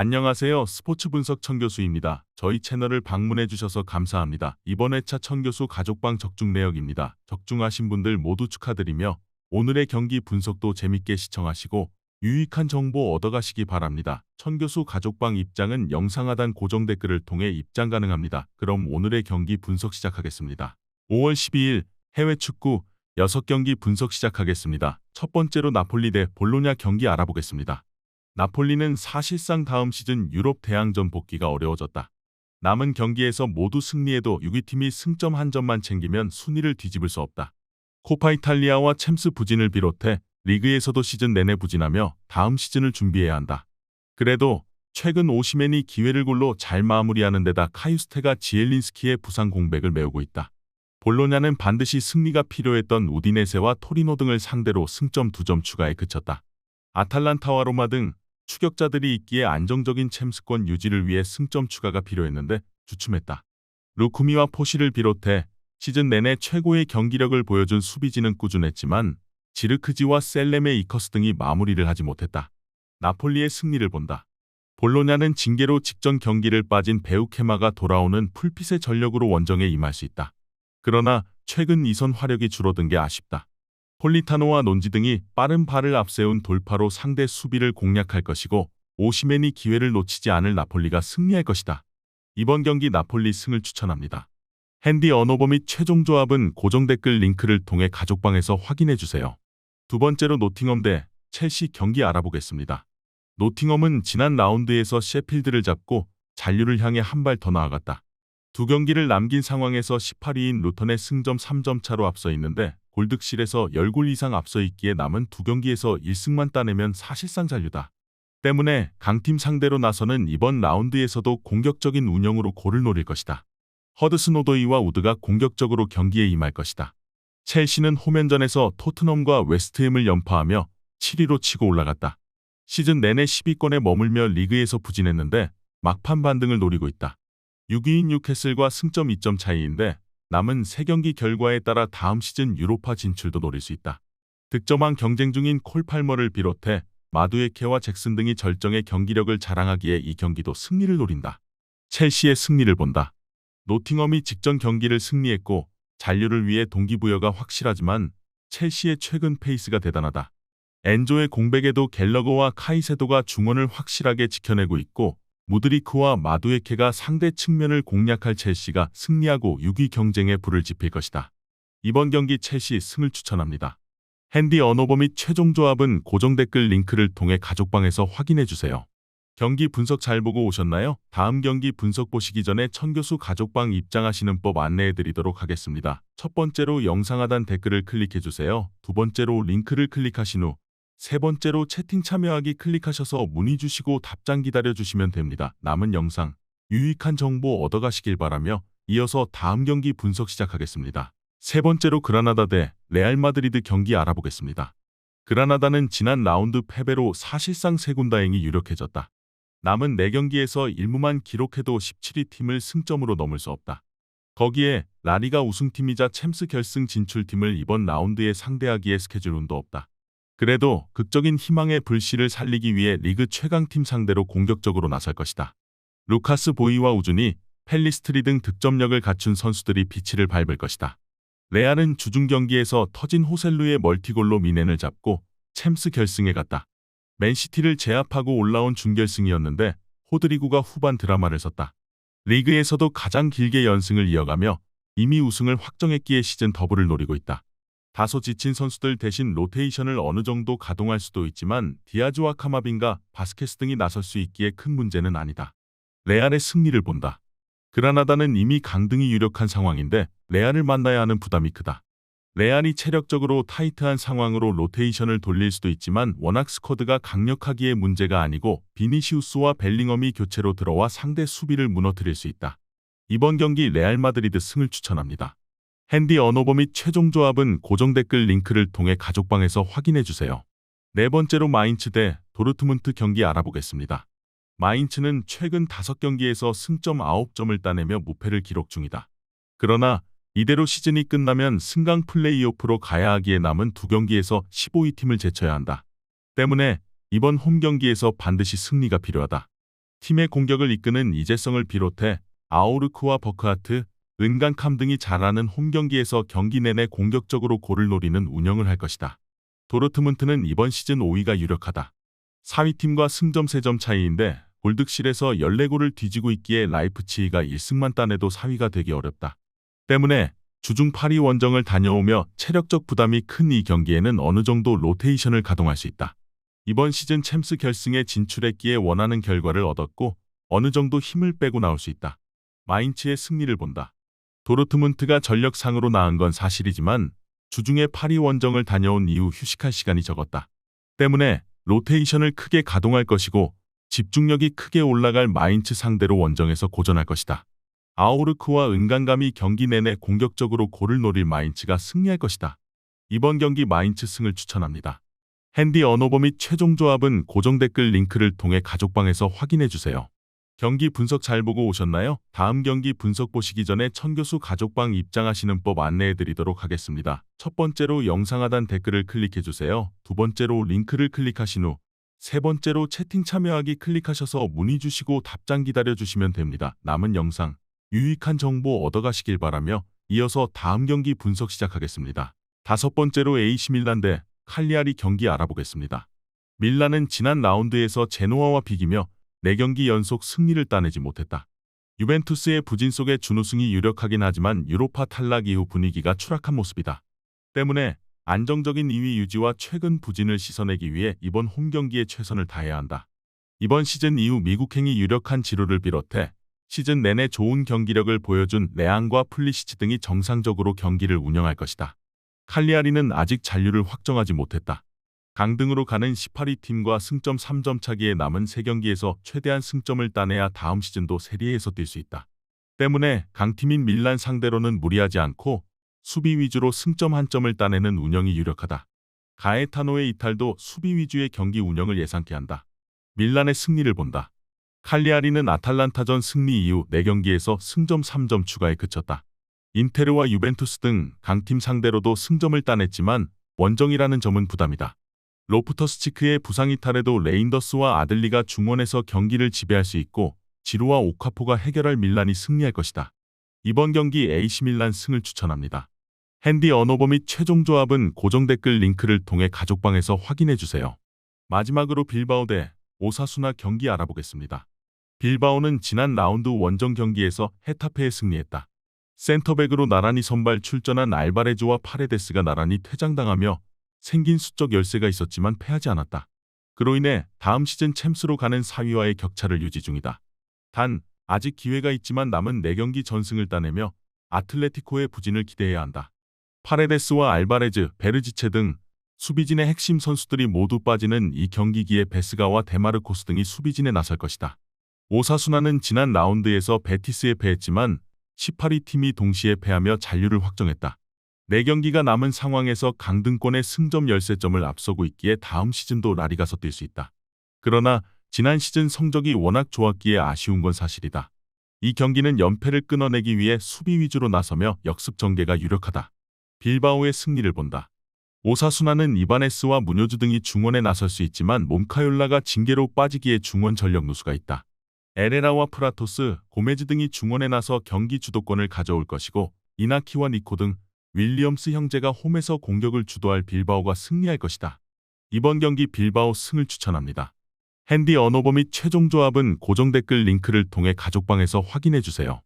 안녕하세요. 스포츠 분석 천교수입니다. 저희 채널을 방문해 주셔서 감사합니다. 이번 회차 천교수 가족방 적중 내역입니다. 적중하신 분들 모두 축하드리며 오늘의 경기 분석도 재밌게 시청하시고 유익한 정보 얻어가시기 바랍니다. 천교수 가족방 입장은 영상 하단 고정 댓글을 통해 입장 가능합니다. 그럼 오늘의 경기 분석 시작하겠습니다. 5월 12일 해외 축구 6경기 분석 시작하겠습니다. 첫 번째로 나폴리 대 볼로냐 경기 알아보겠습니다. 나폴리는 사실상 다음 시즌 유럽 대항전 복귀가 어려워졌다. 남은 경기에서 모두 승리해도 6위 팀이 승점 한 점만 챙기면 순위를 뒤집을 수 없다. 코파 이탈리아와 챔스 부진을 비롯해 리그에서도 시즌 내내 부진하며 다음 시즌을 준비해야 한다. 그래도 최근 오시멘이 기회를 골로 잘 마무리하는 데다 카유스테가 지엘린스키의 부상 공백을 메우고 있다. 볼로냐는 반드시 승리가 필요했던 우디네세와 토리노 등을 상대로 승점 2점 추가에 그쳤다. 아탈란타와 로마 등 추격자들이 있기에 안정적인 챔스권 유지를 위해 승점 추가가 필요했는데 주춤했다. 루쿠미와 포시를 비롯해 시즌 내내 최고의 경기력을 보여준 수비진은 꾸준했지만 지르크지와 셀레메 이커스 등이 마무리를 하지 못했다. 나폴리의 승리를 본다. 볼로냐는 징계로 직전 경기를 빠진 베우케마가 돌아오는 풀핏의 전력으로 원정에 임할 수 있다. 그러나 최근 이선 화력이 줄어든 게 아쉽다. 폴리타노와 논지 등이 빠른 발을 앞세운 돌파로 상대 수비를 공략할 것이고 오시멘이 기회를 놓치지 않을 나폴리가 승리할 것이다. 이번 경기 나폴리 승을 추천합니다. 핸디 언어버 및 최종 조합은 고정 댓글 링크를 통해 가족방에서 확인해주세요. 두 번째로 노팅엄 대 첼시 경기 알아보겠습니다. 노팅엄은 지난 라운드에서 셰필드를 잡고 잔류를 향해 한 발 더 나아갔다. 두 경기를 남긴 상황에서 18위인 루턴의 승점 3점 차로 앞서 있는데 골득실에서 10골 이상 앞서 있기에 남은 두 경기에서 1승만 따내면 사실상 잔류다. 때문에 강팀 상대로 나서는 이번 라운드에서도 공격적인 운영으로 골을 노릴 것이다. 허드슨 오도이와 우드가 공격적으로 경기에 임할 것이다. 첼시는 홈연전에서 토트넘과 웨스트햄을 연파하며 7위로 치고 올라갔다. 시즌 내내 10위권에 머물며 리그에서 부진했는데 막판 반등을 노리고 있다. 6위인 뉴캐슬과 승점 2점 차이인데 남은 3경기 결과에 따라 다음 시즌 유로파 진출도 노릴 수 있다. 득점왕 경쟁 중인 콜 팔머를 비롯해 마두에케와 잭슨 등이 절정의 경기력을 자랑하기에 이 경기도 승리를 노린다. 첼시의 승리를 본다. 노팅엄이 직전 경기를 승리했고 잔류를 위해 동기부여가 확실하지만 첼시의 최근 페이스가 대단하다. 엔조의 공백에도 갤러거와 카이세도가 중원을 확실하게 지켜내고 있고 무드리크와 마두에케가 상대 측면을 공략할 첼시가 승리하고 6위 경쟁에 불을 지필 것이다. 이번 경기 첼시 승을 추천합니다. 핸디 언어버 및 최종 조합은 고정 댓글 링크를 통해 가족방에서 확인해주세요. 경기 분석 잘 보고 오셨나요? 다음 경기 분석 보시기 전에 천교수 가족방 입장하시는 법 안내해드리도록 하겠습니다. 첫 번째로 영상 하단 댓글을 클릭해주세요. 두 번째로 링크를 클릭하신 후 세 번째로 채팅 참여하기 클릭하셔서 문의 주시고 답장 기다려주시면 됩니다. 남은 영상, 유익한 정보 얻어가시길 바라며 이어서 다음 경기 분석 시작하겠습니다. 세 번째로 그라나다 대 레알 마드리드 경기 알아보겠습니다. 그라나다는 지난 라운드 패배로 사실상 세군다행이 유력해졌다. 남은 4경기에서 1무만 기록해도 17위 팀을 승점으로 넘을 수 없다. 거기에 라리가 우승팀이자 챔스 결승 진출팀을 이번 라운드에 상대하기에 스케줄 운도 없다. 그래도 극적인 희망의 불씨를 살리기 위해 리그 최강팀 상대로 공격적으로 나설 것이다. 루카스 보이와 우준이, 펠리스트리 등 득점력을 갖춘 선수들이 피치를 밟을 것이다. 레알은 주중 경기에서 터진 호셀루의 멀티골로 미넨을 잡고 챔스 결승에 갔다. 맨시티를 제압하고 올라온 준결승이었는데 호드리구가 후반 드라마를 썼다. 리그에서도 가장 길게 연승을 이어가며 이미 우승을 확정했기에 시즌 더블을 노리고 있다. 다소 지친 선수들 대신 로테이션을 어느 정도 가동할 수도 있지만 디아즈와 카마빈가, 바스케스 등이 나설 수 있기에 큰 문제는 아니다. 레알의 승리를 본다. 그라나다는 이미 강등이 유력한 상황인데 레알을 만나야 하는 부담이 크다. 레알이 체력적으로 타이트한 상황으로 로테이션을 돌릴 수도 있지만 워낙 스쿼드가 강력하기에 문제가 아니고 비니시우스와 벨링엄이 교체로 들어와 상대 수비를 무너뜨릴 수 있다. 이번 경기 레알 마드리드 승을 추천합니다. 핸디 언어버 및 최종 조합은 고정 댓글 링크를 통해 가족방에서 확인해주세요. 네 번째로 마인츠 대 도르트문트 경기 알아보겠습니다. 마인츠는 최근 5경기에서 승점 9점을 따내며 무패를 기록 중이다. 그러나 이대로 시즌이 끝나면 승강 플레이오프로 가야 하기에 남은 2경기에서 15위 팀을 제쳐야 한다. 때문에 이번 홈 경기에서 반드시 승리가 필요하다. 팀의 공격을 이끄는 이재성을 비롯해 아우르크와 버크하트, 은간캄 등이 잘하는 홈경기에서 경기 내내 공격적으로 골을 노리는 운영을 할 것이다. 도르트문트는 이번 시즌 5위가 유력하다. 4위 팀과 승점 3점 차이인데 골득실에서 14골을 뒤지고 있기에 라이프치히가 1승만 따내도 4위가 되기 어렵다. 때문에 주중 8위 원정을 다녀오며 체력적 부담이 큰 이 경기에는 어느 정도 로테이션을 가동할 수 있다. 이번 시즌 챔스 결승에 진출했기에 원하는 결과를 얻었고 어느 정도 힘을 빼고 나올 수 있다. 마인츠의 승리를 본다. 도르트문트가 전력상으로 나은 건 사실이지만 주중에 8위 원정을 다녀온 이후 휴식할 시간이 적었다. 때문에 로테이션을 크게 가동할 것이고 집중력이 크게 올라갈 마인츠 상대로 원정에서 고전할 것이다. 아우르크와 은간감이 경기 내내 공격적으로 골을 노릴 마인츠가 승리할 것이다. 이번 경기 마인츠 승을 추천합니다. 핸디 언어버 및 최종 조합은 고정 댓글 링크를 통해 가족방에서 확인해주세요. 경기 분석 잘 보고 오셨나요? 다음 경기 분석 보시기 전에 천교수 가족방 입장하시는 법 안내해드리도록 하겠습니다. 첫 번째로 영상 하단 댓글을 클릭해주세요. 두 번째로 링크를 클릭하신 후 세 번째로 채팅 참여하기 클릭하셔서 문의 주시고 답장 기다려주시면 됩니다. 남은 영상 유익한 정보 얻어가시길 바라며 이어서 다음 경기 분석 시작하겠습니다. 다섯 번째로 AC 밀란 대 칼리아리 경기 알아보겠습니다. 밀란은 지난 라운드에서 제노아와 비기며 4경기 연속 승리를 따내지 못했다. 유벤투스의 부진 속에 준우승이 유력하긴 하지만 유로파 탈락 이후 분위기가 추락한 모습이다. 때문에 안정적인 2위 유지와 최근 부진을 씻어내기 위해 이번 홈경기에 최선을 다해야 한다. 이번 시즌 이후 미국행이 유력한 지루를 비롯해 시즌 내내 좋은 경기력을 보여준 레앙과 플리시치 등이 정상적으로 경기를 운영할 것이다. 칼리아리는 아직 잔류를 확정하지 못했다. 강등으로 가는 18위 팀과 승점 3점 차기에 남은 3경기에서 최대한 승점을 따내야 다음 시즌도 세리에에서 뛸 수 있다. 때문에 강팀인 밀란 상대로는 무리하지 않고 수비 위주로 승점 1점을 따내는 운영이 유력하다. 가에타노의 이탈도 수비 위주의 경기 운영을 예상케 한다. 밀란의 승리를 본다. 칼리아리는 아탈란타전 승리 이후 4경기에서 승점 3점 추가에 그쳤다. 인테르와 유벤투스 등 강팀 상대로도 승점을 따냈지만 원정이라는 점은 부담이다. 로프터스치크의 부상 이탈에도 레인더스와 아들리가 중원에서 경기를 지배할 수 있고 지루와 오카포가 해결할 밀란이 승리할 것이다. 이번 경기 AC 밀란 승을 추천합니다. 핸디 언어버 및 최종 조합은 고정 댓글 링크를 통해 가족방에서 확인해주세요. 마지막으로 빌바오 대 오사수나 경기 알아보겠습니다. 빌바오는 지난 라운드 원정 경기에서 헤타페에 승리했다. 센터백으로 나란히 선발 출전한 알바레즈와 파레데스가 나란히 퇴장당하며 생긴 수적 열세가 있었지만 패하지 않았다. 그로 인해 다음 시즌 챔스로 가는 4위와의 격차를 유지 중이다. 단 아직 기회가 있지만 남은 4경기 전승을 따내며 아틀레티코의 부진을 기대해야 한다. 파레데스와 알바레즈, 베르지체 등 수비진의 핵심 선수들이 모두 빠지는 이 경기기에 베스가와 데마르코스 등이 수비진에 나설 것이다. 오사수나는 지난 라운드에서 베티스에 패했지만 18위 팀이 동시에 패하며 잔류를 확정했다. 4경기가 남은 상황에서 강등권의 승점 13점을 앞서고 있기에 다음 시즌도 라리가서 뛸 수 있다. 그러나 지난 시즌 성적이 워낙 좋았기에 아쉬운 건 사실이다. 이 경기는 연패를 끊어내기 위해 수비 위주로 나서며 역습 전개가 유력하다. 빌바오의 승리를 본다. 오사수나는 이바네스와 무뇨즈 등이 중원에 나설 수 있지만 몬카yor라가 징계로 빠지기에 중원 전력 누수가 있다. 에레라와 프라토스, 고메즈 등이 중원에 나서 경기 주도권을 가져올 것이고 이나키와 니코 등 윌리엄스 형제가 홈에서 공격을 주도할 빌바오가 승리할 것이다. 이번 경기 빌바오 승을 추천합니다. 핸디 언어버 및 최종 조합은 고정 댓글 링크를 통해 가족방에서 확인해주세요.